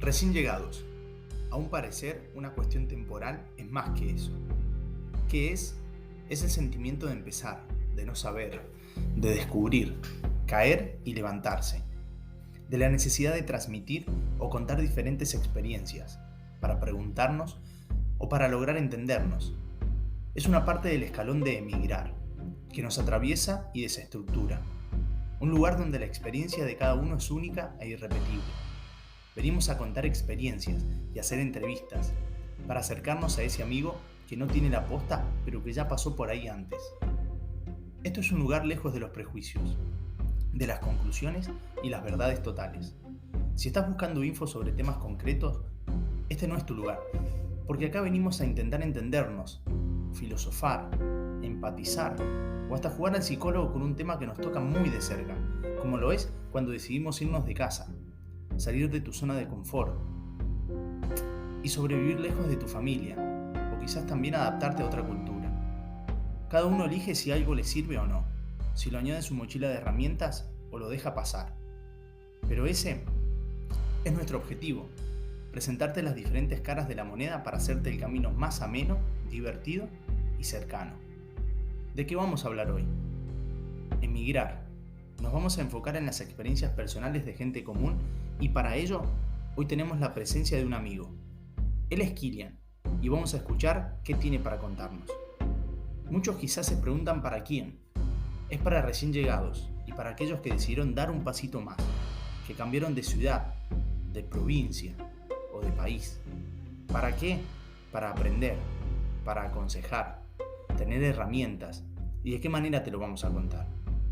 Recién llegados. A un parecer, una cuestión temporal es más que eso. ¿Qué es? Es el sentimiento de empezar, de no saber, de descubrir, caer y levantarse. De la necesidad de transmitir o contar diferentes experiencias, para preguntarnos o para lograr entendernos. Es una parte del escalón de emigrar, que nos atraviesa y desestructura. Un lugar donde la experiencia de cada uno es única e irrepetible. Venimos a contar experiencias y hacer entrevistas para acercarnos a ese amigo que no tiene la posta, pero que ya pasó por ahí antes. Esto es un lugar lejos de los prejuicios, de las conclusiones y las verdades totales. Si estás buscando info sobre temas concretos, este no es tu lugar, porque acá venimos a intentar entendernos, filosofar, empatizar o hasta jugar al psicólogo con un tema que nos toca muy de cerca, como lo es cuando decidimos irnos de casa, salir de tu zona de confort y sobrevivir lejos de tu familia, o quizás también adaptarte a otra cultura. Cada uno elige si algo le sirve o no, si lo añade a su mochila de herramientas o lo deja pasar. Pero ese es nuestro objetivo, presentarte las diferentes caras de la moneda para hacerte el camino más ameno, divertido y cercano. ¿De qué vamos a hablar hoy? Emigrar. Nos vamos a enfocar en las experiencias personales de gente común y para ello hoy tenemos la presencia de un amigo. Él es Kilian y vamos a escuchar qué tiene para contarnos. Muchos quizás se preguntan para quién. Es para recién llegados y para aquellos que decidieron dar un pasito más, que cambiaron de ciudad, de provincia o de país. ¿Para qué? Para aprender, para aconsejar, tener herramientas. ¿Y de qué manera te lo vamos a contar?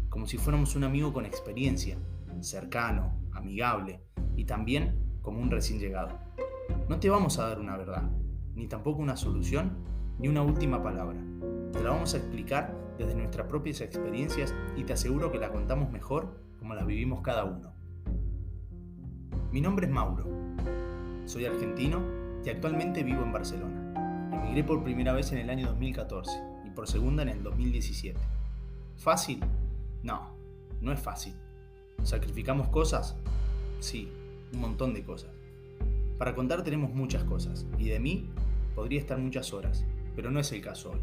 Como si fuéramos un amigo con experiencia, cercano, amigable y también como un recién llegado. No te vamos a dar una verdad, ni tampoco una solución, ni una última palabra. Te la vamos a explicar desde nuestras propias experiencias y te aseguro que la contamos mejor como la vivimos cada uno. Mi nombre es Mauro, soy argentino y actualmente vivo en Barcelona. Emigré por primera vez en el año 2014 y por segunda en el 2017. ¿Fácil? No, no es fácil. ¿Sacrificamos cosas? Sí, un montón de cosas. Para contar tenemos muchas cosas y de mí podría estar muchas horas, pero no es el caso hoy.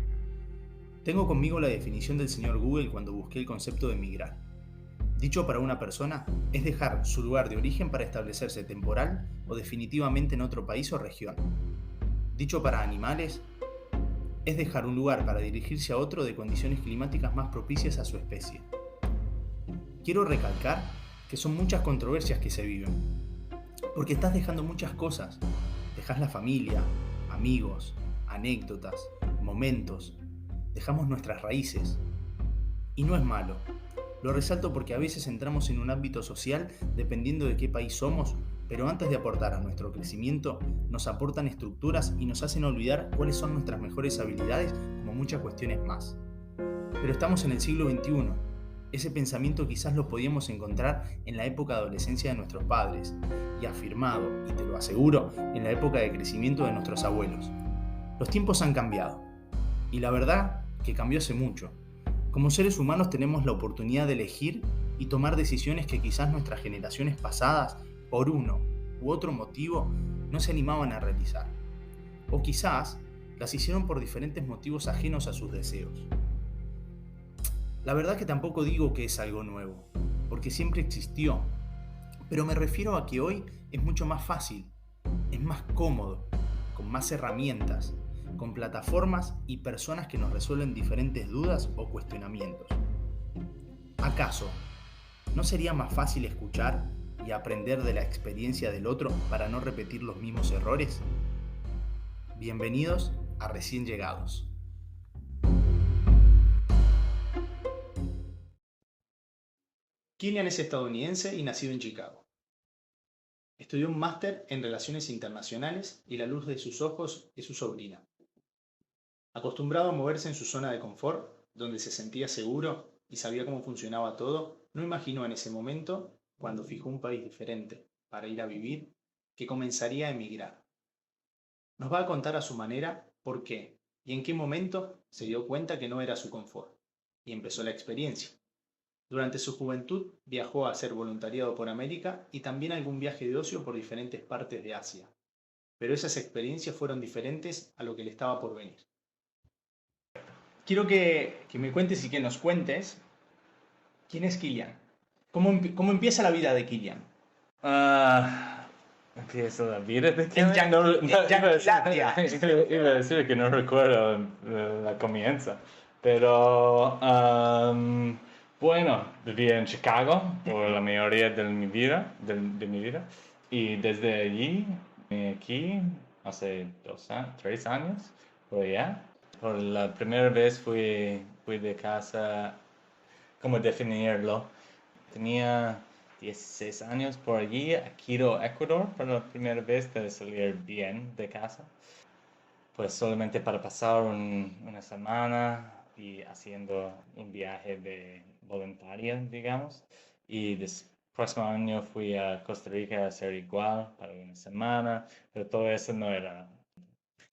Tengo conmigo la definición del señor Google cuando busqué el concepto de emigrar. Dicho para una persona, es dejar su lugar de origen para establecerse temporal o definitivamente en otro país o región. Dicho para animales, es dejar un lugar para dirigirse a otro de condiciones climáticas más propicias a su especie. Quiero recalcar que son muchas controversias que se viven, porque estás dejando muchas cosas. Dejas la familia, amigos, anécdotas, momentos. Dejamos nuestras raíces. Y no es malo. Lo resalto porque a veces entramos en un ámbito social dependiendo de qué país somos, pero antes de aportar a nuestro crecimiento, nos aportan estructuras y nos hacen olvidar cuáles son nuestras mejores habilidades, como muchas cuestiones más. Pero estamos en el siglo XXI. Ese pensamiento quizás lo podíamos encontrar en la época de adolescencia de nuestros padres, y afirmado, y te lo aseguro, en la época de crecimiento de nuestros abuelos. Los tiempos han cambiado, y la verdad que cambió hace mucho. Como seres humanos tenemos la oportunidad de elegir y tomar decisiones que quizás nuestras generaciones pasadas, por uno u otro motivo, no se animaban a realizar. O quizás las hicieron por diferentes motivos ajenos a sus deseos. La verdad que tampoco digo que es algo nuevo, porque siempre existió, pero me refiero a que hoy es mucho más fácil, es más cómodo, con más herramientas, con plataformas y personas que nos resuelven diferentes dudas o cuestionamientos. ¿Acaso no sería más fácil escuchar y aprender de la experiencia del otro para no repetir los mismos errores? Bienvenidos a Recién Llegados. Kilian es estadounidense y nacido en Chicago. Estudió un máster en Relaciones Internacionales y la luz de sus ojos es su sobrina. Acostumbrado a moverse en su zona de confort, donde se sentía seguro y sabía cómo funcionaba todo, no imaginó en ese momento, cuando fijó un país diferente para ir a vivir, que comenzaría a emigrar. Nos va a contar a su manera por qué y en qué momento se dio cuenta que no era su confort y empezó la experiencia. Durante su juventud viajó a hacer voluntariado por América y también algún viaje de ocio por diferentes partes de Asia. Pero esas experiencias fueron diferentes a lo que le estaba por venir. Quiero que me cuentes y que nos cuentes quién es Kilian. ¿Cómo empieza la vida de Kilian? Empieza la vida de En Kilian. Yanquilandia. Iba a decir que no recuerdo la comienza. Pero bueno, vivía en Chicago por la mayoría de mi vida. Y desde allí vine aquí hace 3 años, por allá. Por la primera vez fui de casa, ¿cómo definirlo? Tenía 16 años por allí, a Quito, Ecuador, por la primera vez de salir bien de casa. Pues solamente para pasar una semana y haciendo un viaje de voluntario, digamos. Y el próximo año fui a Costa Rica a hacer igual para una semana, pero todo eso no era...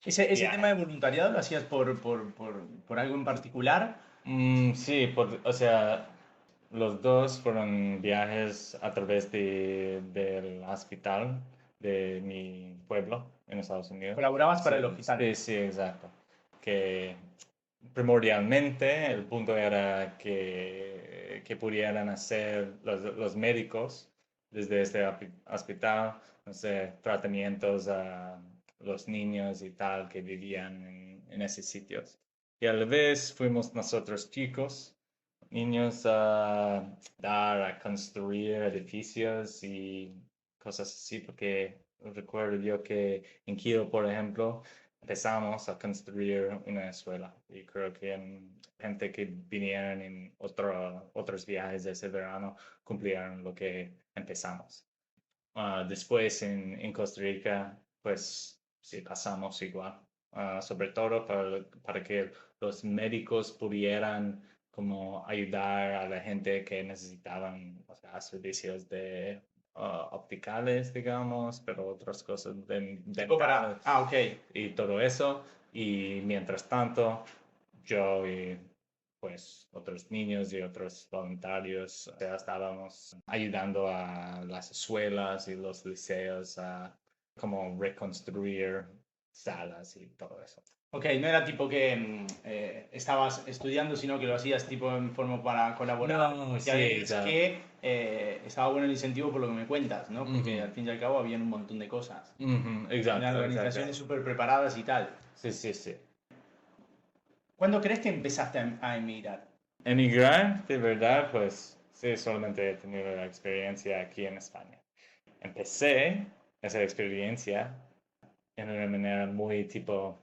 ¿Ese tema de voluntariado lo hacías por algo en particular? Sí, o sea, los dos fueron viajes a través del hospital de mi pueblo en Estados Unidos. ¿Colaborabas para Sí, el hospital? sí, sí, exacto. Que primordialmente el punto era que pudieran hacer los médicos desde este hospital, no sé, tratamientos a los niños y tal que vivían en esos sitios. Y a la vez fuimos nosotros chicos, niños, a construir edificios y cosas así, porque recuerdo yo que en Quito, por ejemplo, empezamos a construir una escuela y creo que gente que vinieron en otros viajes de ese verano cumplieron lo que empezamos. Después en Costa Rica, pues sí, pasamos igual. Sobre todo para que los médicos pudieran como ayudar a la gente que necesitaban, o sea, servicios de opticales, digamos, pero otras cosas dentales Ok. y todo eso. Y mientras tanto, yo y pues otros niños y otros voluntarios, o sea, estábamos ayudando a las escuelas y los liceos a como reconstruir salas y todo eso. Ok, no era tipo que estabas estudiando, sino que lo hacías tipo en forma para colaborar. No, Ya sí, ves claro. que estaba bueno el incentivo por lo que me cuentas, ¿no? Porque Ujú. al fin y al cabo habían un montón de cosas. Exacto, Eran exacto. organizaciones súper preparadas y tal. Sí, sí, sí. ¿Cuándo crees que empezaste a emigrar? Emigrar, de verdad, pues sí, solamente he tenido la experiencia aquí en España. Empecé esa experiencia en una manera muy tipo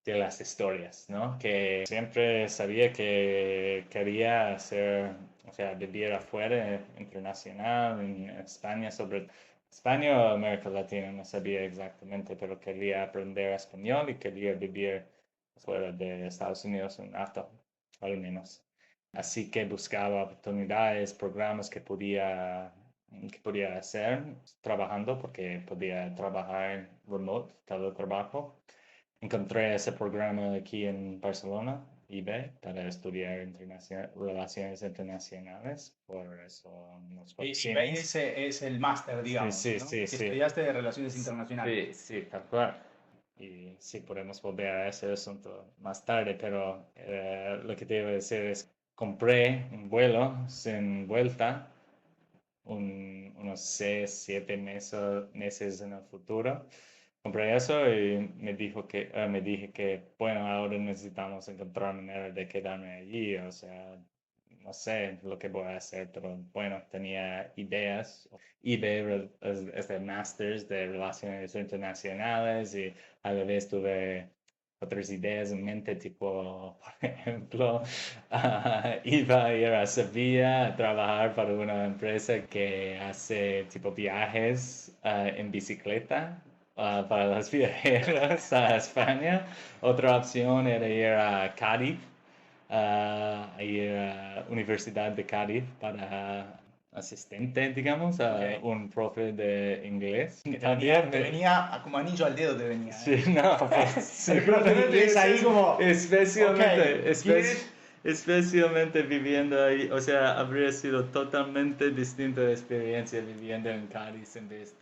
de las historias, ¿no? Que siempre sabía que quería hacer, o sea, vivir afuera, internacional, en España, sobre España o América Latina, no sabía exactamente, pero quería aprender español y quería vivir fuera de Estados Unidos un rato, al menos. Así que buscaba oportunidades, programas que podía hacer trabajando, porque podía trabajar remote, teletrabajo. Encontré ese programa aquí en Barcelona, IB, para estudiar relaciones internacionales, por eso nos Y pusimos. es el máster, Sí, digamos, sí, ¿no? sí, Que sí. estudiaste de Relaciones Internacionales. Sí, sí, tal cual. Y sí, podemos volver a ese asunto más tarde, pero lo que te iba a decir es, compré un vuelo sin vuelta, unos 6, 7 meses en el futuro. Compré eso y me dije que, bueno, ahora necesitamos encontrar manera de quedarme allí, o sea, no sé lo que voy a hacer, pero bueno, tenía ideas. IB es de Masters de Relaciones Internacionales y a la vez tuve otras ideas en mente, tipo, por ejemplo, iba a ir a Sevilla a trabajar para una empresa que hace tipo viajes en bicicleta para las viajeras a España. Otra opción era ir a Cádiz, a ir a la Universidad de Cádiz para asistente, digamos, a Ok. un profe de inglés. Que También te venía como anillo al dedo, te venía, Sí, ¿eh? no, pues El profe de seguramente inglés ahí como, ok, especialmente, ¿quieres? especialmente viviendo ahí, o sea, habría sido totalmente distinta la experiencia viviendo en Cádiz en vez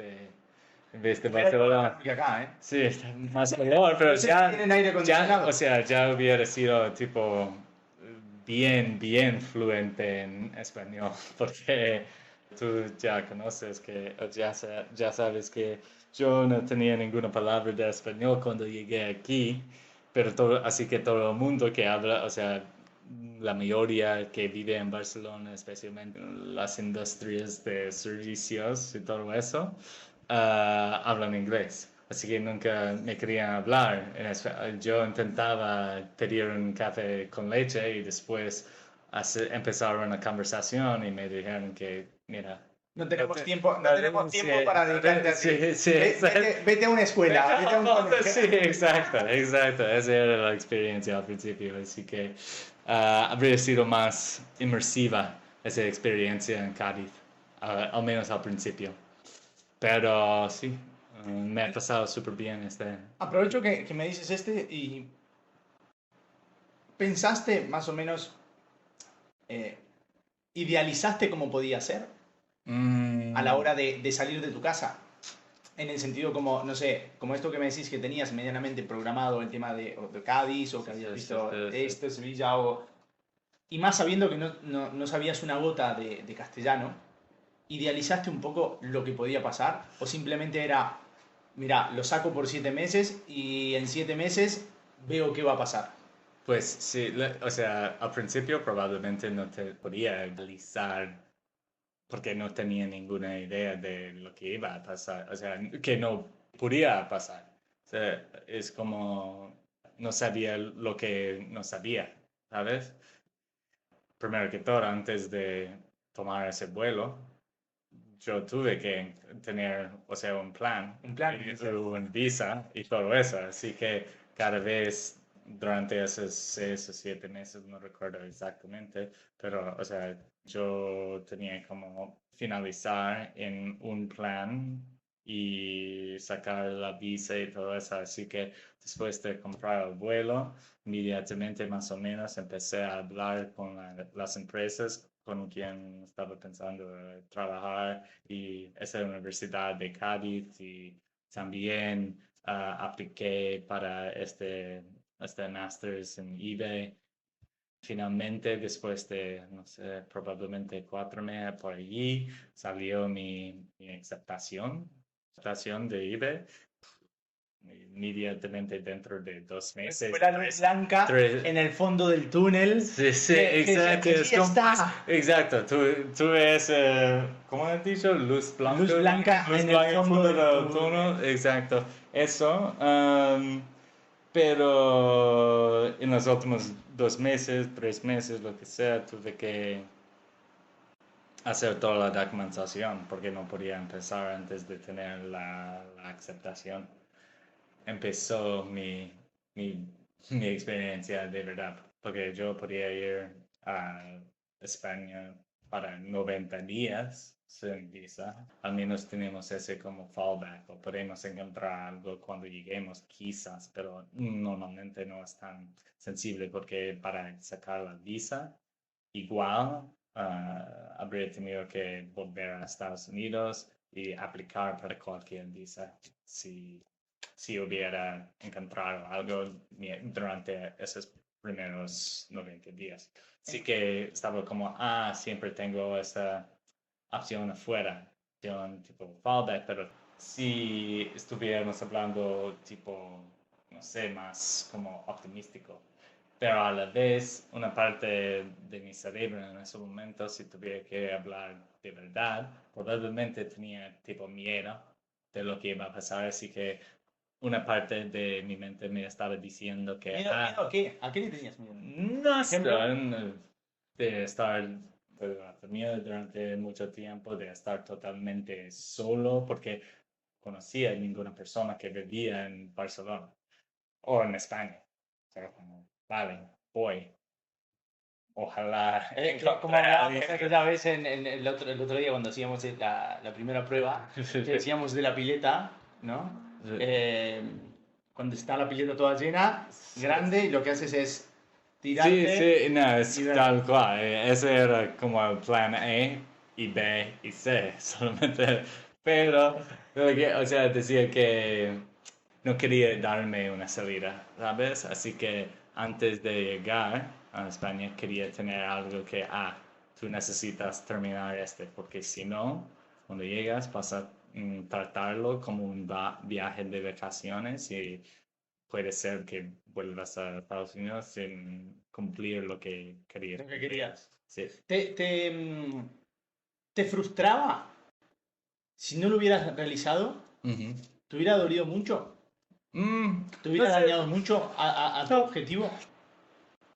de Barcelona. Y acá, ¿eh? Sí, está más mejor, pero No sé si tienen aire acondicionado. o sea, ya hubiera sido tipo bien fluente en español, porque tú ya conoces que, o ya sabes que yo no tenía ninguna palabra de español cuando llegué aquí, pero todo, así que todo el mundo que habla, o sea, la mayoría que vive en Barcelona, especialmente en las industrias de servicios y todo eso, hablan inglés. Así que nunca me querían hablar en español. Yo intentaba pedir un café con leche y después empezar una conversación y me dijeron que, mira, No tenemos tiempo, no no, tenemos sí, tiempo para dedicarte a ti. sí, Vete a una escuela, vete a un colegio. Sí, exacto. Esa era la experiencia al principio, así que habría sido más inmersiva esa experiencia en Cádiz, al menos al principio. Pero sí, me ha pasado súper bien este. Aprovecho que me dices y pensaste más o menos, eh, idealizaste cómo podía ser a la Mm, hora de salir de tu casa. En el sentido como, no sé, como esto que me decís que tenías medianamente programado el tema de Cádiz o que sí, habías sí, sí, visto sí, sí. esto, Sevilla o... Y más sabiendo que no sabías una gota de castellano, ¿idealizaste un poco lo que podía pasar? ¿O simplemente era, mira, lo saco por 7 meses y en 7 meses veo qué va a pasar? Pues sí, o sea, al principio probablemente no te podía analizar porque no tenía ninguna idea de lo que iba a pasar, o sea, que no podía pasar. O sea, es como no sabía lo que no sabía, ¿sabes? Primero que todo, antes de tomar ese vuelo, yo tuve que tener, o sea, un plan, En plan, un visa y todo eso. Así que cada vez durante esos 6 o 7 meses, no recuerdo exactamente, pero, o sea, yo tenía como finalizar en un plan y sacar la visa y todo eso. Así que después de comprar el vuelo, inmediatamente más o menos empecé a hablar con las empresas con quien estaba pensando trabajar y esa universidad de Cádiz y también apliqué para este Masters en eBay. Finalmente, después de, no sé, probablemente 4 meses por allí, salió mi aceptación de eBay. Inmediatamente dentro de 2 meses. fue la luz blanca tres, en el fondo del túnel. sí, sí, exacto. Que aquí está. Exacto, tú ves, ¿cómo has dicho? Luz blanca Luz en el blanca en el fondo fondo del del túnel. túnel, exacto. Eso, pero en los últimos 2 meses, 3 meses, lo que sea, tuve que hacer toda la documentación porque no podía empezar antes de tener la aceptación. Empezó mi, mi experiencia de verdad, porque yo podía ir a España para 90 días sin visa. Al menos tenemos ese como fallback, o podemos encontrar algo cuando lleguemos, quizás, pero normalmente no es tan sensible porque para sacar la visa, igual habría tenido que volver a Estados Unidos y aplicar para cualquier visa si hubiera encontrado algo durante esos primeros 90 días. Así que estaba como, siempre tengo esa opción afuera, opción tipo fallback, pero si estuviéramos hablando tipo, no sé, más como optimístico. Pero a la vez, una parte de mi cerebro en ese momento, si tuviera que hablar de verdad, probablemente tenía tipo miedo de lo que iba a pasar, así que una parte de mi mente me estaba diciendo que, ¿Miedo a qué? ¿A qué le tenías miedo? no Ejemplo, están de estar miedo durante mucho tiempo, de estar totalmente solo, porque conocía a ninguna persona que vivía en Barcelona o en España. O sea, como, vale, voy. Ojalá como encontré a hablábamos alguien. aquella vez el otro día cuando hacíamos la primera prueba, que decíamos de la pileta, ¿no? Cuando está la pileta toda llena, grande, y lo que haces es Sí, tirarte sí, no, es y ver. tal cual. Ese era como el plan A y B y C, solamente. Pero o sea, decía que no quería darme una salida, ¿sabes? Así que antes de llegar a España quería tener algo que, tú necesitas terminar este, porque si no, cuando llegas vas a tratarlo como un viaje de vacaciones y puede ser que vuelvas a Estados Unidos sin cumplir lo que querías Lo que cumplir. querías. Sí. ¿Te frustraba si no lo hubieras realizado? Ujú. ¿Te hubiera dolido mucho? ¿Te No hubiera sé, dañado mucho a tu no. objetivo?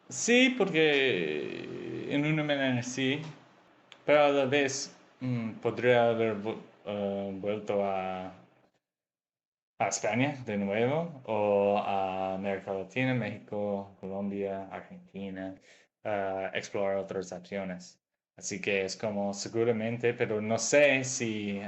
Sí, porque en una manera sí, pero a la vez podría haber vuelto a España de nuevo o a América Latina, México, Colombia, Argentina, explorar otras opciones. Así que es como seguramente, pero no sé si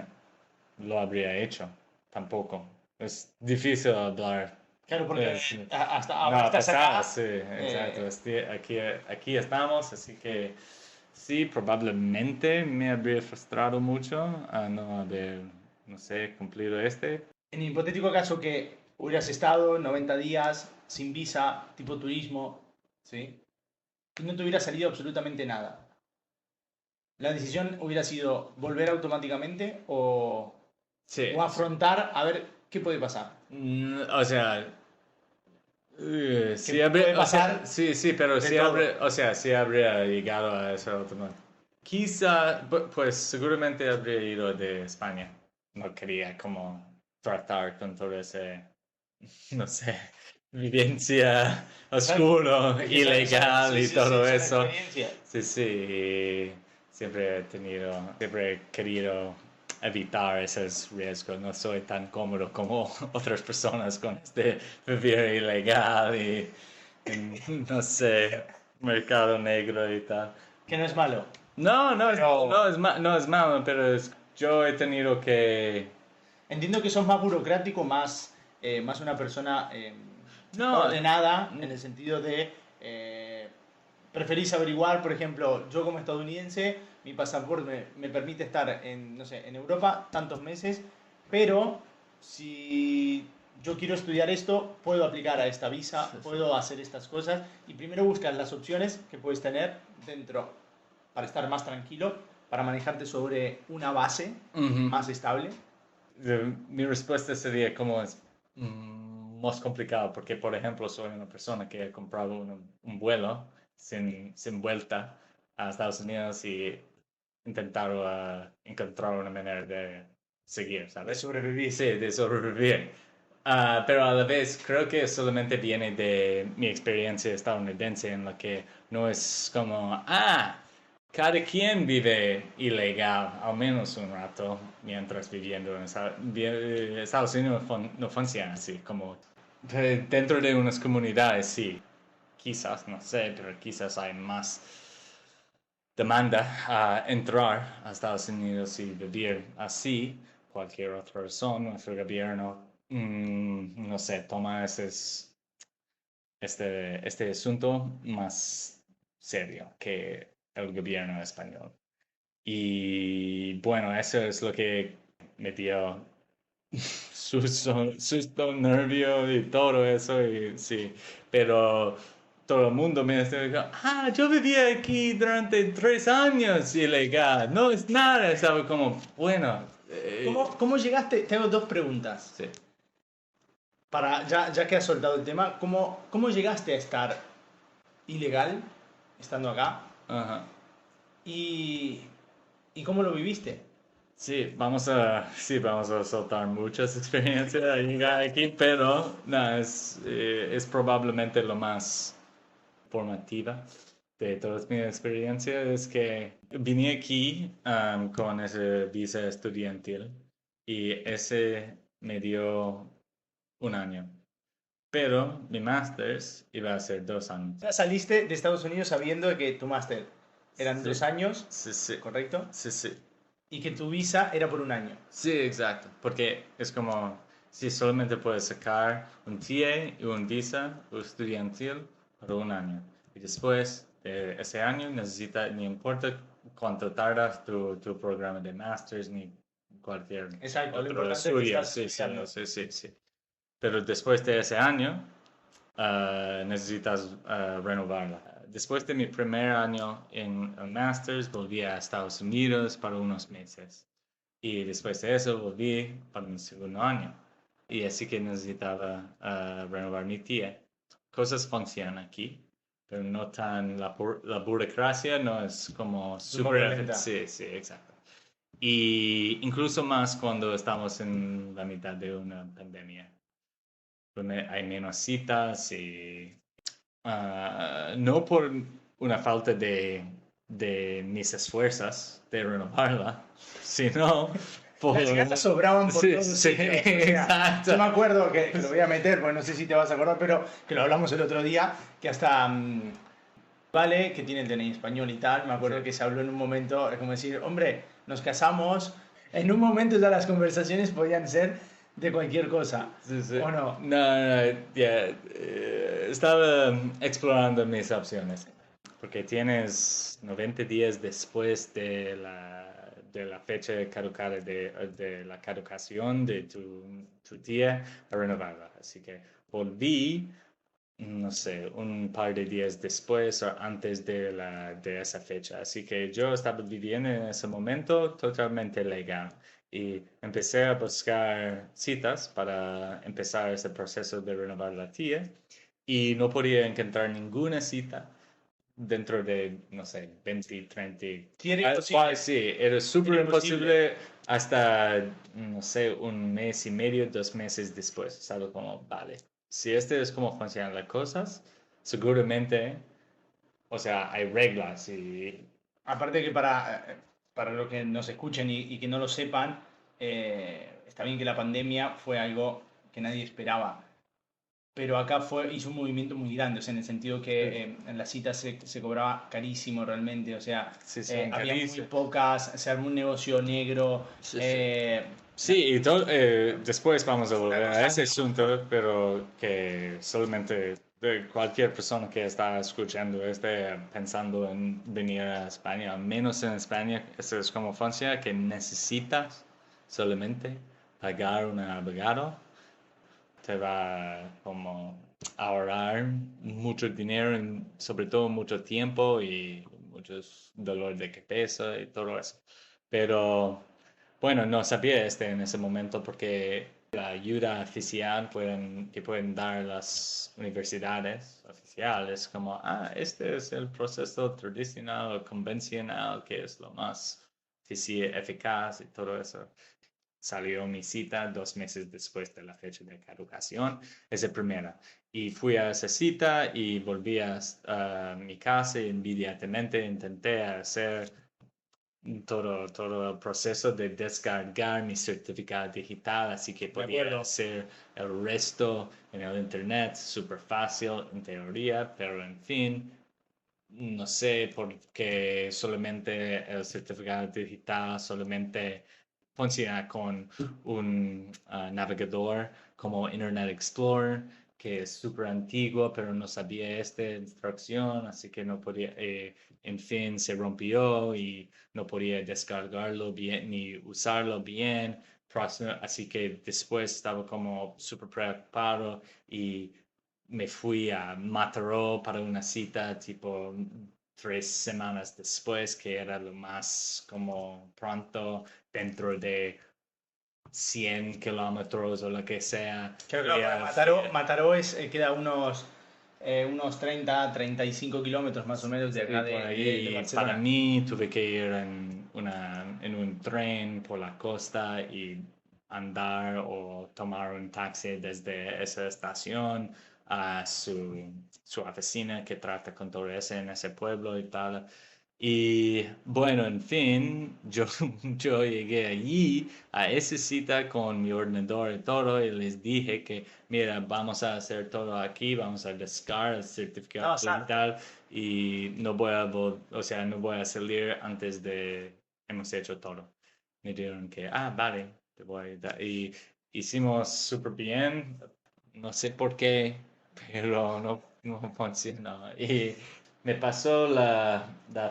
lo habría hecho tampoco. Es difícil hablar. Claro, porque Sí. hasta No, ahora ha estás pasado, acá. sí, exacto. eh, Aquí estamos, así que sí, probablemente me habría frustrado mucho a no haber, no sé, cumplido este. en el hipotético caso que hubieras estado 90 días sin visa, tipo turismo, ¿sí? Y no te hubiera salido absolutamente nada. ¿La decisión hubiera sido volver automáticamente Sí, o sí. afrontar a ver qué puede pasar? O sea, Que sí puede habría, o sea, pasar sí, sí, pero de sí todo. habría, o sea, sí habría llegado a ese automático. Quizá, pues seguramente habría ido de España. No quería como tratar con todo ese, no sé, vivencia Claro, oscuro, es que ilegal sí, y sí, sí, todo son eso. experiencias. Sí, sí, y siempre he querido evitar esos riesgos. No soy tan cómodo como otras personas con este vivir ilegal y, no sé, mercado negro y tal. Que no es malo. No, Pero no es malo, pero yo he tenido que... entiendo que sos más burocrático, más una persona No, ordenada en el sentido de preferís averiguar, por ejemplo, yo como estadounidense, mi pasaporte me permite estar en, no sé, en Europa tantos meses, pero si yo quiero estudiar esto, puedo aplicar a esta visa, sí, sí. puedo hacer estas cosas y primero buscas las opciones que puedes tener dentro para estar más tranquilo, para manejarte sobre una base Ujú. más estable. Mi respuesta sería como es más complicado, porque por ejemplo soy una persona que ha comprado un vuelo sin vuelta a Estados Unidos y intentaron encontrar una manera de seguir, De ¿sabes? Sí, sobrevivir. de sobrevivir. Pero a la vez creo que solamente viene de mi experiencia estadounidense en la que no es como, cada quien vive ilegal, al menos un rato, mientras viviendo en Estados Unidos no funciona así, como dentro de unas comunidades, sí, quizás, no sé, pero quizás hay más demanda a entrar a Estados Unidos y vivir así, cualquier otra razón, nuestro gobierno, no sé, toma este asunto más serio que el gobierno español. Y bueno, eso es lo que me dio susto, nervio y todo eso, y sí, pero todo el mundo me decía, yo viví aquí durante 3 años ilegal, no es nada, estaba como, bueno, ¿Cómo llegaste? Tengo dos preguntas. sí, Ya que has soltado el tema, ¿cómo llegaste a estar ilegal estando acá? ajá. ¿Y, y cómo lo viviste? Sí, vamos a soltar muchas experiencias al llegar aquí, pero no, es probablemente lo más formativa de todas mis experiencias es que vine aquí con ese visa estudiantil y ese me dio un año, pero mi máster's iba a ser 2 años. Saliste de Estados Unidos sabiendo que tu máster eran Sí, 2 años, sí, sí, ¿correcto? sí, sí. Y que tu visa era por un año. Sí, exacto, porque es como si solamente puedes sacar un TA y un visa estudiantil por un año. Y Y después de ese año no importa cuánto tardas tu programa de Masters ni cualquier Exacto, lo otro importante es que estudio. estás Sí, sí, estudiando. sí, sí, sí. Pero después de ese año, necesitas renovarla. Después de mi primer año en el Masters, volví a Estados Unidos para unos meses. Y después de eso, volví para mi segundo año. Y así que necesitaba renovar mi tía. Cosas funcionan aquí, pero no tan, la burocracia no es como Es un poco súper... lenta. Sí, sí, exacto. Y incluso más cuando estamos en la mitad de una pandemia, donde hay menos citas y no por una falta de mis esfuerzos de renovarla, sino por... Las ganas sobraban por Sí, todos sí, sitios. O sea, exacto. yo me acuerdo que lo voy a meter, pues no sé si te vas a acordar, pero que lo hablamos el otro día, que hasta Vale, que tiene el DNI español y tal, me acuerdo Sí. que se habló en un momento, es como decir, hombre, nos casamos, en un momento ya las conversaciones podían ser de cualquier cosa, Sí, sí. ¿o no? No, ya, estaba explorando mis opciones, porque tienes 90 días después de la fecha caducada de la caducación de tu tía a renovarla. Así que volví, no sé, un par de días después o antes de esa fecha. Así que yo estaba viviendo en ese momento totalmente legal y empecé a buscar citas para empezar ese proceso de renovar la tía y no podía encontrar ninguna cita dentro de, no sé, 20, 30. Sí, era imposible. Sí, era súper Era imposible. imposible hasta, no sé, un mes y medio, 2 meses después. Estaba como, vale, si este es como funcionan las cosas, seguramente, o sea, hay reglas y... Aparte que para los que nos escuchen y que no lo sepan, está bien que la pandemia fue algo que nadie esperaba, pero acá hizo un movimiento muy grande, o sea, en el sentido que en las citas se cobraba carísimo realmente, o sea, Sí, son había muy carísimas. pocas, se armó un negocio negro, Sí, sí. eh, Sí, y después vamos a una volver a cosa ese asunto, pero que solamente cualquier persona que está escuchando esté pensando en venir a España, al menos en España, eso es como funciona, que necesitas solamente pagar un abogado, te va como a ahorrar mucho dinero, sobre todo mucho tiempo y muchos dolor de cabeza y todo eso. Pero bueno, no sabía en ese momento porque la ayuda oficial que pueden dar las universidades oficiales, como, este es el proceso tradicional o convencional que es lo más eficaz y todo eso. Salió mi cita 2 meses después de la fecha de caducación, esa primera. Y fui a esa cita y volví a mi casa y inmediatamente intenté hacer todo el proceso de descargar mi certificado digital, así que de podía acuerdo. hacer el resto en el internet, súper fácil en teoría, pero en fin, no sé por qué solamente el certificado digital solamente funciona con un navegador como Internet Explorer, que es súper antiguo, pero no sabía esta instrucción, así que no podía, en fin, se rompió y no podía descargarlo bien ni usarlo bien. Así que después estaba como súper preocupado y me fui a Mataró para una cita tipo 3 semanas después, que era lo más como pronto, dentro de 100 kilómetros o lo que sea. Claro, porque Mataró queda unos 35 kilómetros más o menos de Sí, acá por de ahí. Para Barcelona. mí tuve que ir en un tren por la costa y andar o tomar un taxi desde esa estación a su oficina que trata con todo eso en ese pueblo y tal. Y bueno, en fin, yo llegué allí a esa cita con mi ordenador y todo y les dije que, mira, vamos a hacer todo aquí, vamos a descargar el certificado No, Sar. digital y o sea, no voy a salir antes de hemos hecho todo. Me dijeron que, vale, te voy a dar. Y hicimos súper bien, no sé por qué, pero no funcionó. me pasó la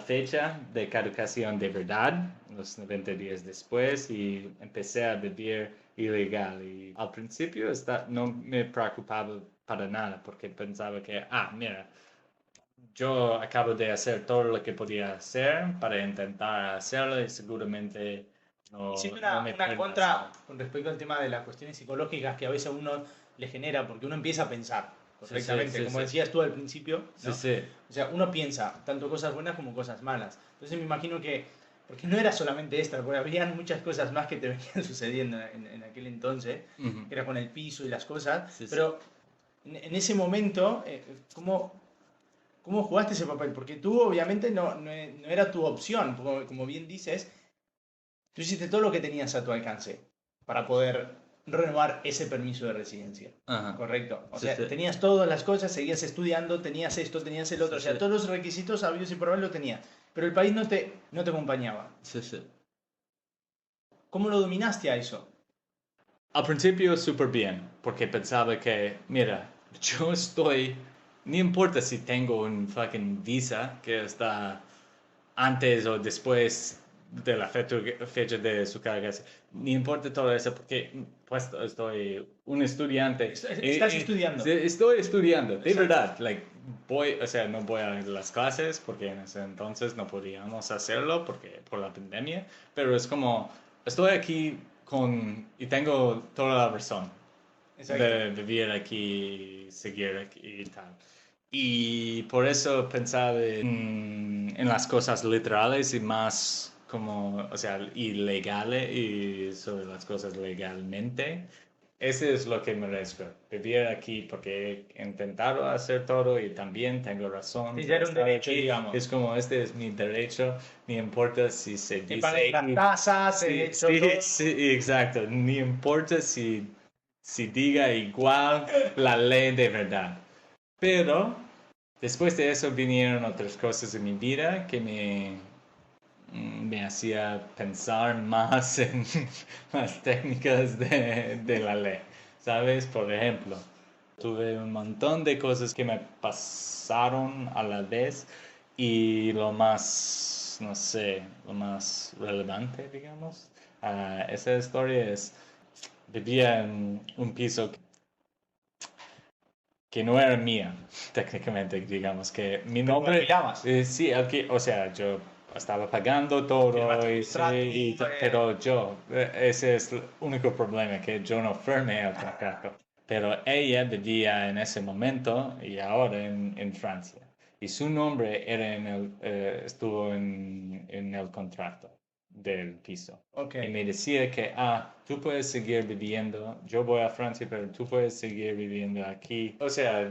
fecha de caducación de verdad, los 90 días después, y empecé a vivir ilegal. Y al principio no me preocupaba para nada, porque pensaba que, mira, yo acabo de hacer todo lo que podía hacer para intentar hacerlo y seguramente Y no, siendo no me una pueden contra hacer. con respecto al tema de las cuestiones psicológicas que a veces a uno le genera, porque uno empieza a pensar Sí, sí, correctamente, sí, como sí. decías tú al principio, Sí, ¿no? sí. O sea, uno piensa tanto cosas buenas como cosas malas. Entonces me imagino que, porque no era solamente esta, porque habían muchas cosas más que te venían sucediendo en aquel entonces, Ujú. que era con el piso y las cosas, Sí, sí. pero en ese momento, ¿cómo jugaste ese papel? Porque tú obviamente no era tu opción, como bien dices, tú hiciste todo lo que tenías a tu alcance para poder renovar ese permiso de residencia. Ajá. Correcto. O Sí, sea, sí. tenías todas las cosas, seguías estudiando, tenías esto, tenías el otro. Sí, O sea, sí. todos los requisitos habidos y por haber lo tenías. Pero el país no te acompañaba. Sí, sí. ¿Cómo lo dominaste a eso? Al principio súper bien, porque pensaba que, mira, yo estoy, no importa si tengo un fucking visa que está antes o después de la fecha de su carga, no importa todo eso, porque pues estoy un estudiante, Estás estudiando. sí, estoy estudiando, de Exacto. verdad, o sea, no voy a las clases porque en ese entonces no podíamos hacerlo por la pandemia, pero es como, estoy aquí y tengo toda la razón Exacto. de vivir aquí, seguir aquí y tal. Y por eso pensaba en las cosas literales y más como, o sea, ilegales y sobre las cosas legalmente. Ese es lo que me merezco, vivir aquí porque he intentado hacer todo y también tengo razón Sí, ya de era un estar derecho, aquí. digamos. Es como, este es mi derecho, no importa si se He dice pagado las aquí. tasas, he Sí, hecho sí, todo. sí, exacto. Ni importa si diga igual la ley de verdad. Pero después de eso vinieron otras cosas en mi vida que me hacía pensar más en las técnicas de la ley. ¿Sabes? Por ejemplo, tuve un montón de cosas que me pasaron a la vez y lo más, no sé, lo más relevante, digamos, a esa historia es, vivía en un piso que no era mía, técnicamente, digamos, que mi Pero lo nombre, alquilabas. sí, o sea, yo estaba pagando todo, Firmaste un y sí, contrato. pero ese es el único problema, que yo no firmé el contrato, pero ella vivía en ese momento y ahora en Francia, y su nombre estuvo en el contrato del piso. Ok. Y me decía que, tú puedes seguir viviendo, yo voy a Francia, pero tú puedes seguir viviendo aquí. O sea,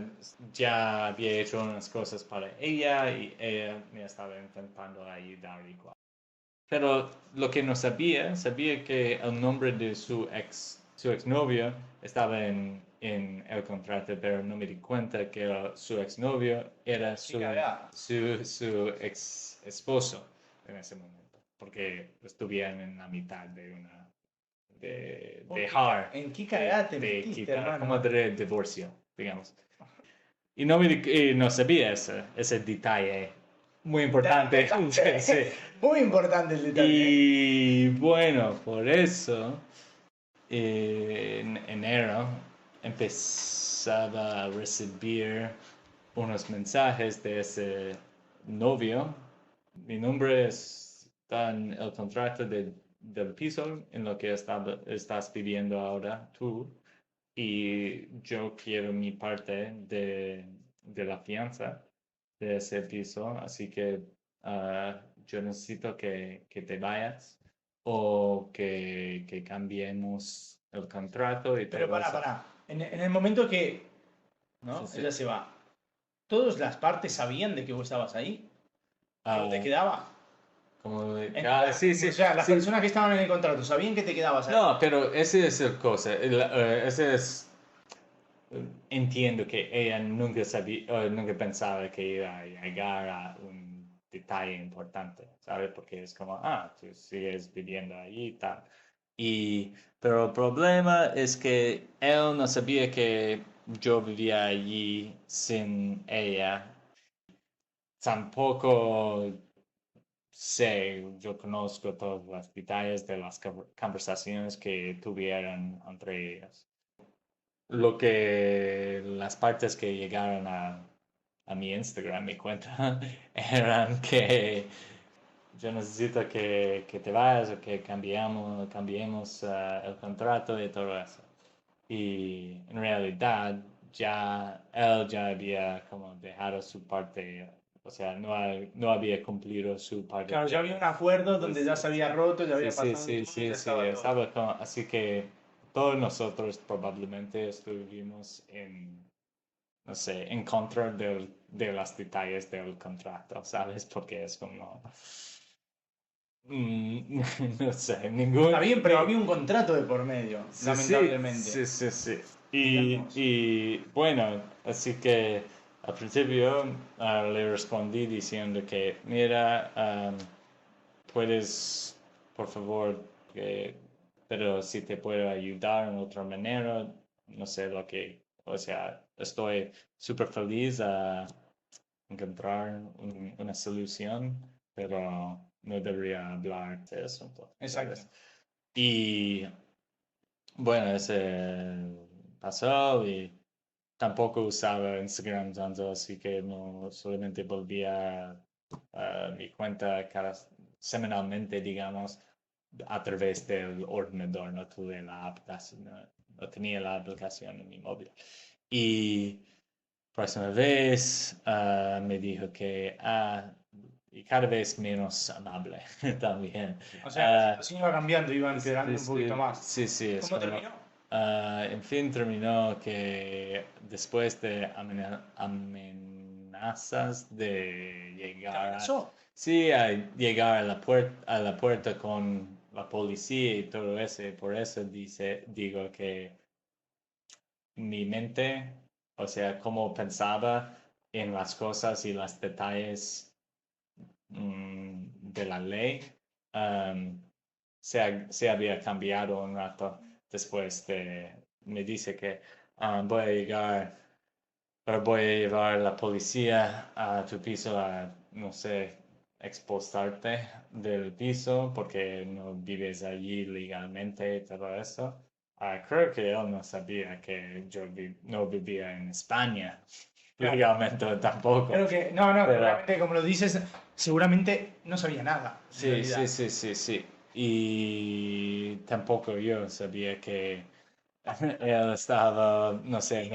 ya había hecho unas cosas para ella y ella me estaba intentando ayudar igual. Pero lo que no sabía que el nombre de su exnovio estaba en el contrato, pero no me di cuenta que su exnovio era Qué cagada. su ex esposo en ese momento, porque estuvieron en la mitad de de Oh, dejar, ¿En qué cagada te de metiste, quitar, como hermano? de divorcio, digamos. Y no sabía ese detalle muy Tan importante. Sí. importante. Muy importante el detalle, ¿eh? Y bueno, por eso en enero empezaba a recibir unos mensajes de ese novio. Mi nombre está en el contrato del piso en lo que estás viviendo ahora tú y yo quiero mi parte de la fianza de ese piso, así que yo necesito que te vayas o que cambiemos el contrato y Pero todo eso. pará. En el momento que, Sí, ¿no? sí. Ella se va. ¿Todas las partes sabían de que vos estabas ahí? ¿Que vos te Ah, quedabas? sí, O sí, sea, las sí. personas que estaban en el contrato, ¿sabían que te quedabas ahí? No, pero ese es el cosa. Ese es. Entiendo que ella nunca sabía, o nunca pensaba que iba a llegar a un detalle importante, ¿sabes? Porque es como, tú sigues viviendo ahí y tal. Pero el problema es que él no sabía que yo vivía allí sin ella. tampoco sé, yo conozco todos los detalles de las conversaciones que tuvieron entre ellos. Las partes que llegaron a mi Instagram, mi cuenta, eran que yo necesito que te vayas o que cambiemos el contrato y todo eso. Y en realidad él ya había como dejado su parte, o sea, no había cumplido su parte. Claro, ya había un acuerdo donde ya se había roto, ya había pasado todo, ya estaba todo. Así que todos nosotros probablemente estuvimos no sé, en contra de los detalles del contrato, ¿sabes? Porque es como, no sé, Está bien, pero había un contrato de por medio, lamentablemente. Sí. Digamos. Y bueno, así que al principio le respondí diciendo que, mira, puedes, por favor, pero si te puedo ayudar en otra manera, no sé o sea, estoy súper feliz a encontrar una solución, pero no debería hablar de eso. Exacto. ¿Sabes? Y bueno, ese pasó y tampoco usaba Instagram tanto, así que no solamente volvía a mi cuenta semanalmente, digamos, a través del ordenador, no tuve la aplicación, no tenía la aplicación en mi móvil. Y próxima vez me dijo que y cada vez menos amable también. O sea, la situación iba cambiando, iba empeorando un poquito más. Sí, es ¿Cómo como, terminó? en fin, terminó que después de amenazas de ¿Te llegar amenazó? sí, a llegar a la puerta con la policía y todo eso, y por eso digo que mi mente, o sea, cómo pensaba en las cosas y los detalles de la ley, um, se había cambiado un rato después me dice que voy a llevar a la policía a tu piso a, no sé, expulsarte del piso porque no vives allí legalmente y todo eso. Creo que él no sabía que no vivía en España Claro. legalmente tampoco. Creo que, no, Pero, claramente, como lo dices, seguramente no sabía nada, en realidad. sí. Y tampoco yo sabía que él estaba, no sé,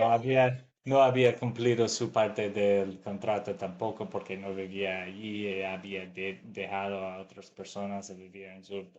no había cumplido su parte del contrato tampoco porque no vivía allí y había dejado a otras personas a vivir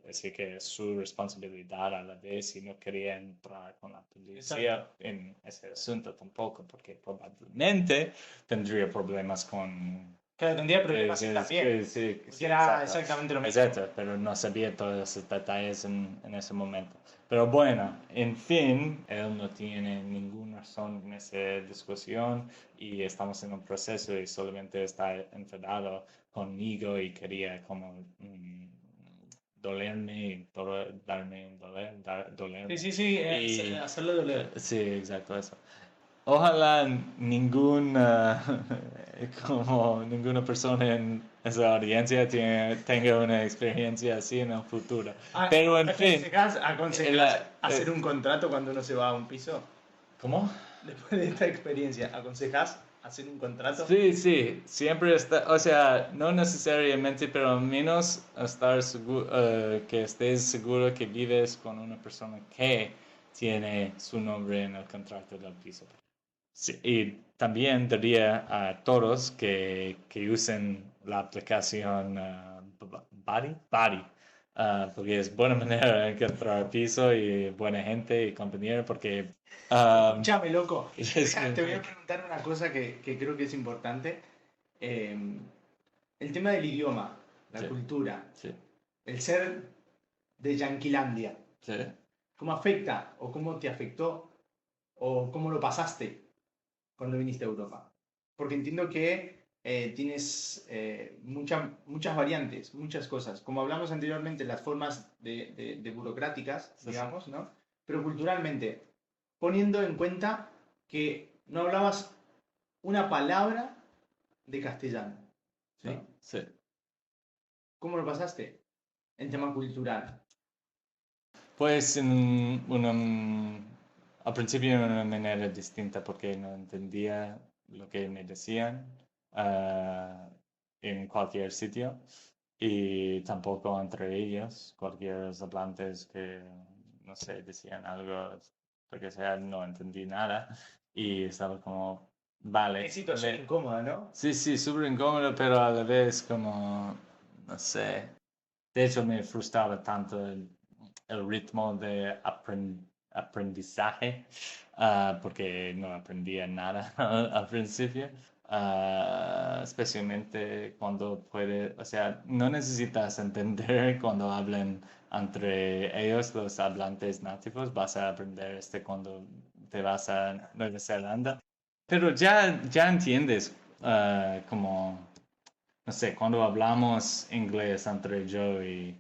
así que es su responsabilidad a la vez y no quería entrar con la policía en ese asunto tampoco porque probablemente tendría problemas con Claro, tendría problemas él también. sí, Porque era exacto. exactamente lo mismo. Exacto, pero no sabía todos esos detalles en ese momento. Pero bueno, en fin, él no tiene ninguna razón en esa discusión y estamos en un proceso y solamente está enfadado conmigo y quería como dolerme y darme un dolerme. Sí, Y, hacerlo doler. sí, exacto, eso. Ojalá como ninguna persona en esa audiencia tenga una experiencia así en el futuro. Pero en fin, ¿Aconsejás hacer un contrato cuando uno se va a un piso? ¿cómo? Después de esta experiencia, ¿aconsejás hacer un contrato? Sí, siempre está, o sea, no necesariamente, pero al menos estar seguro, que estés seguro que vives con una persona que tiene su nombre en el contrato del piso. Sí, y también diría a todos que usen la aplicación Body, porque es buena manera de encontrar piso y buena gente y compañero, porque... Escúchame, loco. es- Te voy a preguntar una cosa que creo que es importante. Eh, el tema del idioma, la sí, cultura, sí, el ser de Yanquilandia, sí. ¿cómo afecta o cómo te afectó o cómo lo pasaste cuando viniste a Europa? Porque entiendo que tienes muchas variantes, muchas cosas. Como hablamos anteriormente, las formas de burocráticas, Sí, sí. digamos, ¿no? Pero culturalmente, poniendo en cuenta que no hablabas una palabra de castellano. Sí, ¿no? sí. ¿Cómo lo pasaste en tema cultural? Pues al principio de una manera distinta porque no entendía lo que me decían ah, en cualquier sitio y tampoco entre ellos, cualquier hablantes que, no sé, decían algo, porque sea, no entendí nada y estaba como, vale, Qué situación incómoda, ¿no? sí, sí, súper incómodo, pero a la vez como, no sé. De hecho, me frustraba tanto el ritmo de aprendizaje, porque no aprendía nada al principio, especialmente cuando puede, o sea, no necesitas entender cuando hablan entre ellos, los hablantes nativos, vas a aprender cuando te vas a Nueva Zelanda, pero ya entiendes, como no sé, cuando hablamos inglés entre yo y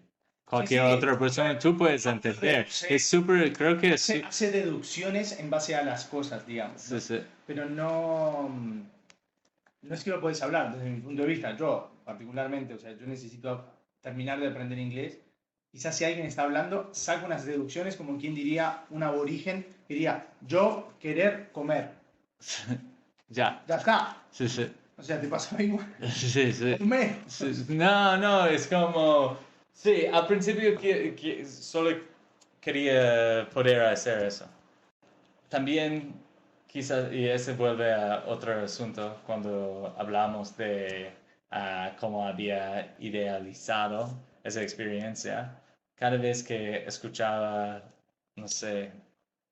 Sí, cualquier sí. otra persona, tú puedes entender. Es súper, creo que es... Hace deducciones en base a las cosas, digamos, ¿no? Sí, sí, Pero no, no es que lo podés hablar desde mi punto de vista. Yo, particularmente, o sea, yo necesito terminar de aprender inglés. Quizás si alguien está hablando, saco unas deducciones como quien diría un aborigen, que diría, yo querer comer. ya, Ya está. sí, sí, O sea, te pasa igual. sí, sí. Comer. Sí, no, no, es como... Sí, al principio solo quería poder hacer eso. También quizás, y ese vuelve a otro asunto, cuando hablamos de cómo había idealizado esa experiencia, cada vez que escuchaba, no sé,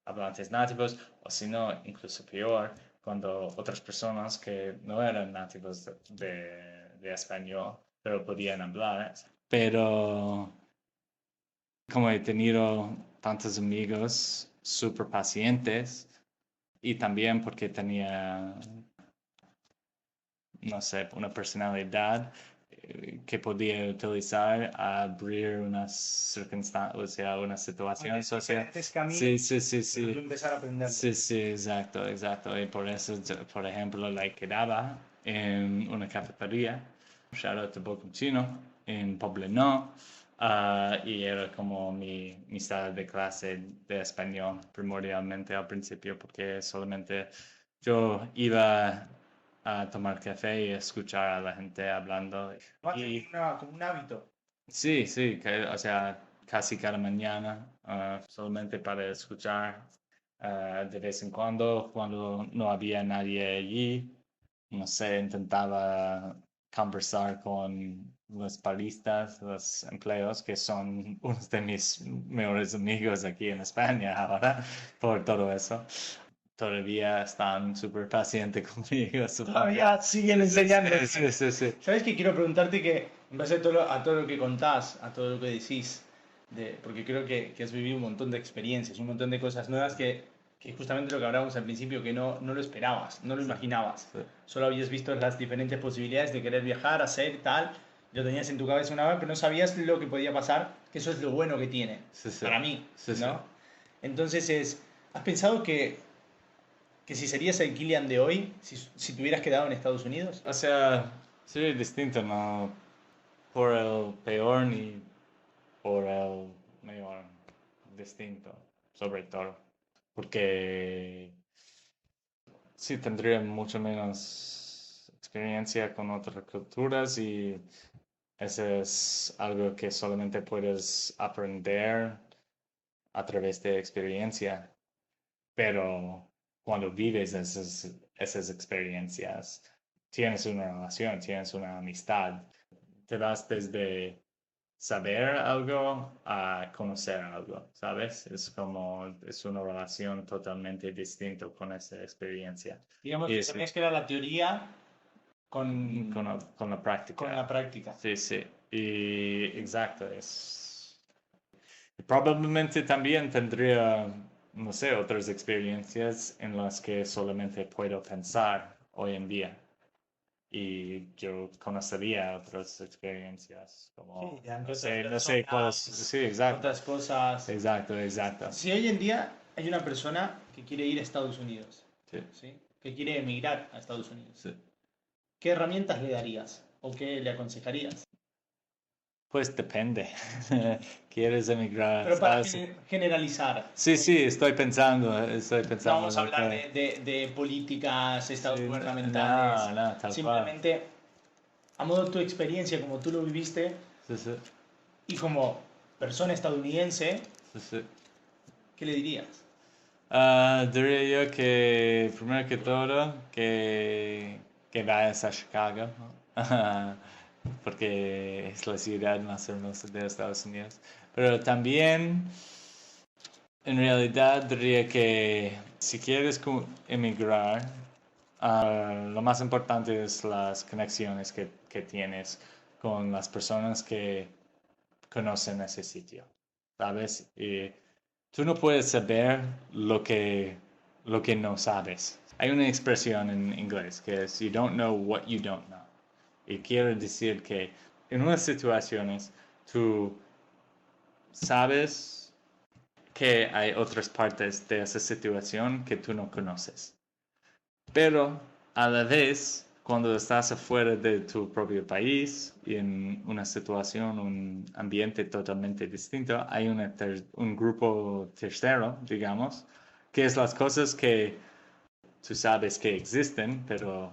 hablantes nativos, o si no, incluso peor, cuando otras personas que no eran nativos de español, pero podían hablar, pero como he tenido tantos amigos súper pacientes y también porque tenía, no sé, una personalidad que podía utilizar a abrir unas circunstancias, o sea, una situación social. Diferentes caminos. Sí, sí, sí, Pero tú sí. empezar a aprenderlo. Sí, sí, exacto, exacto. Y por eso, por ejemplo, la quedaba en una cafetería, shout out to Bocuchino, en Poblenou, y era como mi sala de clase de español primordialmente al principio, porque solamente yo iba a tomar café y escuchar a la gente hablando. Y Como un hábito. sí, sí, o sea, casi cada mañana, solamente para escuchar de vez en cuando no había nadie allí, no sé, intentaba conversar con los baristas, los empleados, que son unos de mis mejores amigos aquí en España ahora, por todo eso. Todavía están súper pacientes conmigo. Todavía siguen enseñando. Sí, sí, sí. ¿Sabes qué? Quiero preguntarte que, en base a todo lo que contás, a todo lo que decís, porque creo que has vivido un montón de experiencias, un montón de cosas nuevas que justamente lo que hablábamos al principio, que no lo esperabas, no lo imaginabas. Sí. Solo habías visto las diferentes posibilidades de querer viajar, hacer tal, lo tenías en tu cabeza una vez, pero no sabías lo que podía pasar, que eso es lo bueno que tiene, Sí, sí. para mí, Sí, sí. ¿no? Entonces, ¿has pensado que si serías el Kylian de hoy, si te hubieras quedado en Estados Unidos? O sea, sí, distinto, no por el peor ni por el mejor, distinto, sobre todo. Porque sí tendría mucho menos experiencia con otras culturas y eso es algo que solamente puedes aprender a través de experiencia. Pero cuando vives esas experiencias, tienes una relación, tienes una amistad, te vas desde saber algo a conocer algo, ¿sabes? Es como, es una relación totalmente distinta con esa experiencia. Digamos Y que se mezcla la teoría con la práctica. con la práctica. Sí, sí. Y exacto, probablemente también tendría, no sé, otras experiencias en las que solamente puedo pensar hoy en día. Y yo conocería otras experiencias, como, Sí, ante no otras sé, no sé cuáles. personas, Sí, exacto. otras cosas. Exacto, exacto. Si hoy en día hay una persona que quiere ir a Estados Unidos, Sí, ¿sí? Que quiere emigrar a Estados Unidos, sí. ¿qué herramientas le darías? o qué le aconsejarías? Pues depende. ¿Quieres emigrar? Pero para ¿Sabes? generalizar, Sí, sí, estoy no pensando vamos a en lo hablar que... de políticas Sí, gubernamentales, no, no, tal cual. simplemente a modo de tu experiencia, como tú lo viviste, Sí, sí, y como persona estadounidense, sí, sí. ¿qué le dirías? Diría yo que, primero que todo, que vayas a Chicago, porque es la ciudad más hermosa de Estados Unidos. Pero también, en realidad, diría que si quieres emigrar, lo más importante es las conexiones que tienes con las personas que conocen ese sitio, ¿sabes? Y tú no puedes saber lo que no sabes. Hay una expresión en inglés que es you don't know what you don't know. Y quiere decir que en unas situaciones tú sabes que hay otras partes de esa situación que tú no conoces. Pero a la vez, cuando estás afuera de tu propio país y en una situación, un ambiente totalmente distinto, hay un grupo tercero, digamos, que es las cosas que tú sabes que existen, pero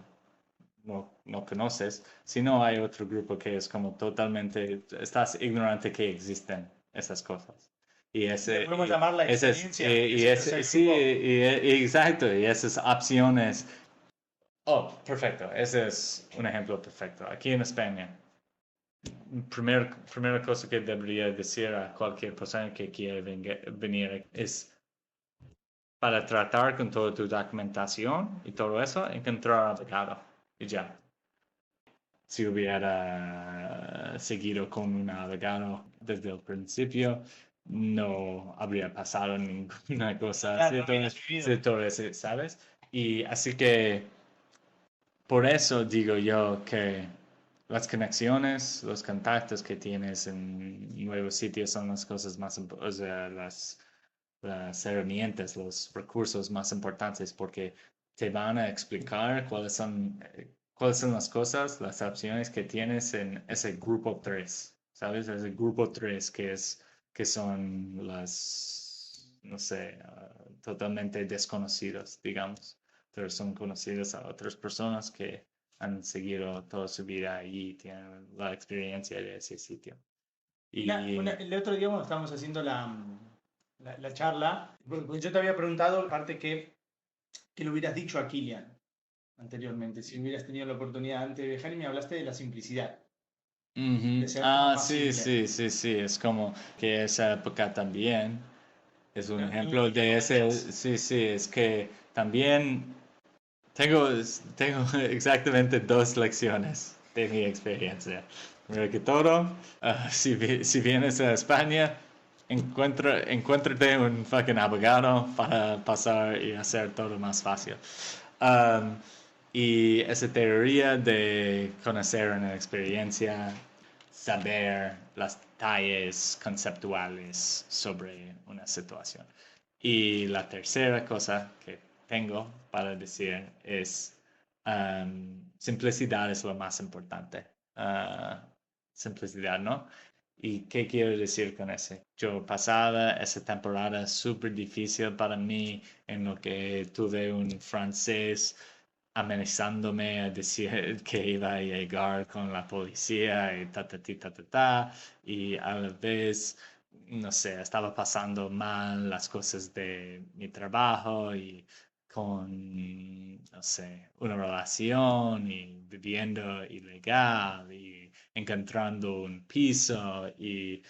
no conoces, sino hay otro grupo que es como totalmente, estás ignorante que existen esas cosas. Y Le podemos llamar la experiencia, y ese ese, tercer sí, grupo. exacto, y esas opciones. Oh, perfecto, ese es un ejemplo perfecto. Aquí en España, primera cosa que debería decir a cualquier persona que quiere venir es para tratar con toda tu documentación y todo eso, encontrar abogado y ya. Si hubiera seguido con un abogado desde el principio, no habría pasado ninguna cosa Claro, así, no hubieras entonces, vivido. sí, todo eso, ¿sabes? Y así que por eso digo yo que las conexiones, los contactos que tienes en nuevos sitios son las cosas más, o sea, las herramientas, los recursos más importantes porque te van a explicar cuáles son las cosas, las opciones que tienes en ese grupo 3, ¿sabes? Ese grupo 3 que son no sé, totalmente desconocidos, digamos, pero son conocidos a otras personas que han seguido toda su vida allí y tienen la experiencia de ese sitio. Y El otro día cuando estábamos haciendo la charla, pues yo te había preguntado, aparte que le hubieras dicho a Kilian anteriormente, si hubieras tenido la oportunidad antes de viajar y me hablaste de la simplicidad, de ujú. ser como Ah, más sí, simple. sí, sí, sí, es como que esa época también es un ejemplo ¿Y qué de ese, comentas? sí, sí, es que también tengo exactamente dos lecciones de mi experiencia. Primero que todo, si vienes a España, encuéntrate un fucking abogado para pasar y hacer todo más fácil. Um, y esa teoría de conocer una experiencia, saber los detalles conceptuales sobre una situación. Y la tercera cosa que tengo para decir es simplicidad es lo más importante. Simplicidad, ¿no? ¿Y qué quiero decir con eso? Yo pasaba esa temporada súper difícil para mí en lo que tuve un francés amenazándome a decir que iba a llegar con la policía y ta, y a la vez, no sé, estaba pasando mal las cosas de mi trabajo y con, no sé, una relación y viviendo ilegal y encontrando un piso y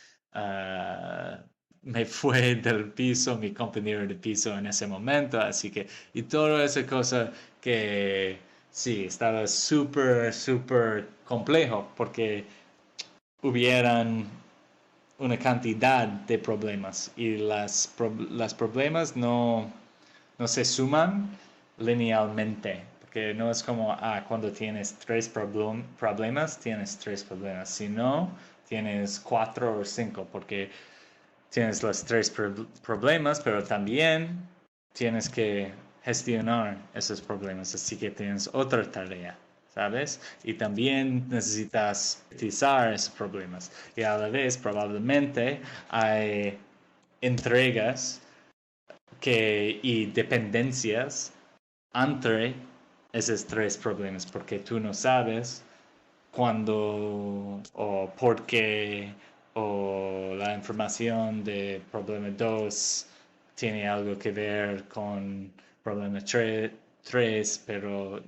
me fue del piso mi compañero de piso en ese momento, así que, y toda esa cosa que sí, estaba súper, súper complejo porque hubieran una cantidad de problemas y las problemas no se suman linealmente, porque no es como, cuando tienes problemas, tienes tres problemas, sino tienes cuatro o cinco, porque tienes los tres problemas, pero también tienes que gestionar esos problemas, así que tienes otra tarea, ¿sabes? Y también necesitas utilizar esos problemas. Y a la vez probablemente hay entregas y dependencias entre esos tres problemas, porque tú no sabes cuándo o por qué o la información de problema 2 tiene algo que ver con problema 3, pero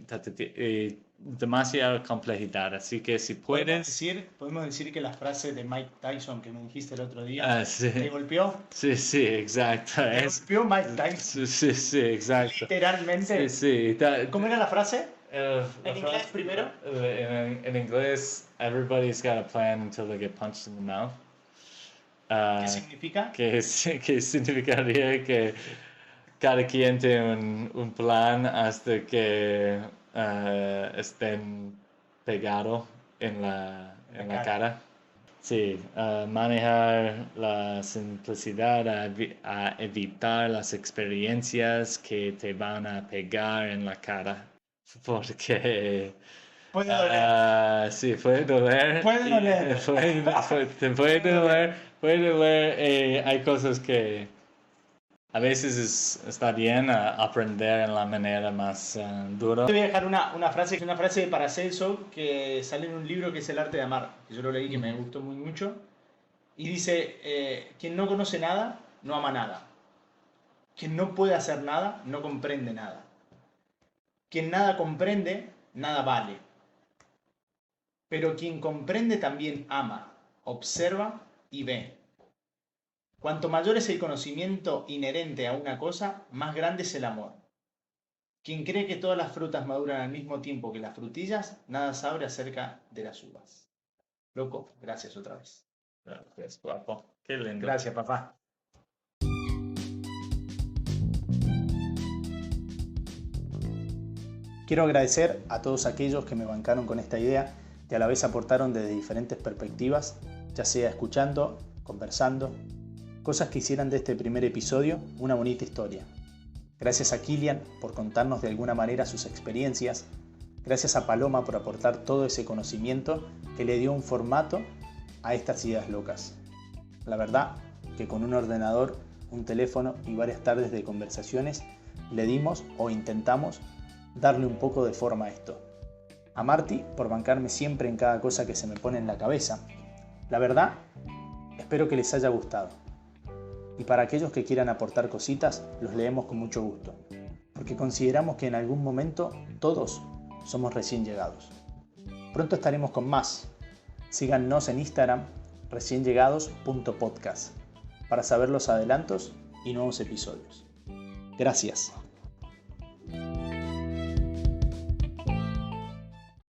demasiada complejidad, así que si puedes... Podemos decir que la frase de Mike Tyson que me dijiste el otro día, sí. ¿te golpeó? Sí, exacto. ¿Te golpeó Mike Tyson? Sí, exacto. Literalmente. Sí. ¿Cómo era la frase? ¿En inglés primero? En inglés, everybody's got a plan until they get punched in the mouth. ¿Qué significa? Que significaría que cada quien tiene un plan hasta que estén pegados en la cara. Sí, manejar la simplicidad, a evitar las experiencias que te van a pegar en la cara. Porque... Puede doler. sí, puede doler. Puede doler. Te puede doler. Hay cosas que a veces está bien aprender en la manera más dura. Te voy a dejar una frase de Paracelso que sale en un libro que es El arte de amar, que yo lo leí, que me gustó muy mucho. Y dice, quien no conoce nada, no ama nada. Quien no puede hacer nada, no comprende nada. Quien nada comprende, nada vale. Pero quien comprende también ama, observa y ve. Cuanto mayor es el conocimiento inherente a una cosa, más grande es el amor. Quien cree que todas las frutas maduran al mismo tiempo que las frutillas, nada sabe acerca de las uvas. Loco, gracias otra vez. Gracias, guapo. Qué lindo. Gracias, papá. Quiero agradecer a todos aquellos que me bancaron con esta idea, que a la vez aportaron desde diferentes perspectivas, ya sea escuchando, conversando, cosas que hicieran de este primer episodio una bonita historia. Gracias a Kilian por contarnos de alguna manera sus experiencias. Gracias a Paloma por aportar todo ese conocimiento que le dio un formato a estas ideas locas. La verdad que con un ordenador, un teléfono y varias tardes de conversaciones le dimos o intentamos darle un poco de forma a esto. A Marty por bancarme siempre en cada cosa que se me pone en la cabeza. La verdad, espero que les haya gustado. Y para aquellos que quieran aportar cositas, los leemos con mucho gusto, porque consideramos que en algún momento todos somos recién llegados. Pronto estaremos con más. Síganos en Instagram, recienllegados.podcast, para saber los adelantos y nuevos episodios. Gracias.